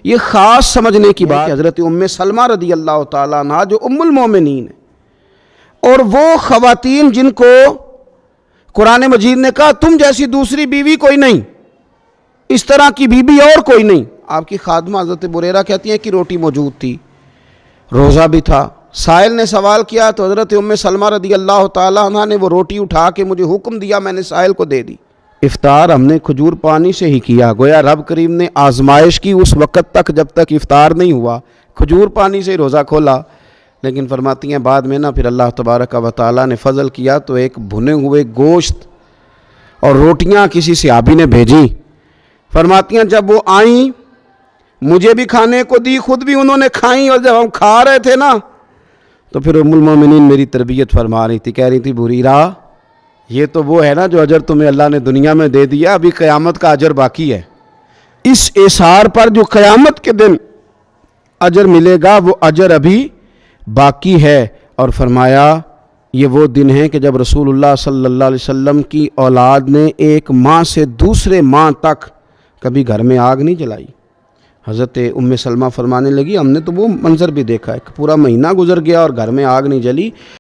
یہ خاص سمجھنے کی بات ہے حضرت ام سلمہ رضی اللہ تعالیٰ عنہ جو ام المومنین ہے، اور وہ خواتین جن کو قرآن مجید نے کہا تم جیسی دوسری بیوی کوئی نہیں، اس طرح کی بیوی اور کوئی نہیں۔ آپ کی خادمہ حضرت بریرہ کہتی ہیں کہ روٹی موجود تھی، روزہ بھی تھا۔ سائل نے سوال کیا تو حضرت ام سلمہ رضی اللہ تعالیٰ عنہ نے وہ روٹی اٹھا کے مجھے حکم دیا، میں نے سائل کو دے دی۔ افطار ہم نے کھجور پانی سے ہی کیا، گویا رب کریم نے آزمائش کی اس وقت تک جب تک افطار نہیں ہوا، کھجور پانی سے روزہ کھولا۔ لیکن فرماتی ہیں بعد میں پھر اللہ تبارک و تعالیٰ نے فضل کیا تو ایک بھنے ہوئے گوشت اور روٹیاں کسی صحابی نے بھیجی۔ فرماتی ہیں جب وہ آئیں مجھے بھی کھانے کو دی، خود بھی انہوں نے کھائیں، اور جب ہم کھا رہے تھے تو پھر ام المومنین میری تربیت فرما رہی تھی، کہہ رہی تھی بریرہ یہ تو وہ ہے جو اجر تمہیں اللہ نے دنیا میں دے دیا، ابھی قیامت کا اجر باقی ہے۔ اس اثار پر جو قیامت کے دن اجر ملے گا وہ اجر ابھی باقی ہے۔ اور فرمایا یہ وہ دن ہے کہ جب رسول اللہ صلی اللہ علیہ وسلم کی اولاد نے ایک ماہ سے دوسرے ماہ تک کبھی گھر میں آگ نہیں جلائی۔ حضرت ام سلمہ فرمانے لگی ہم نے تو وہ منظر بھی دیکھا ہے کہ پورا مہینہ گزر گیا اور گھر میں آگ نہیں جلی۔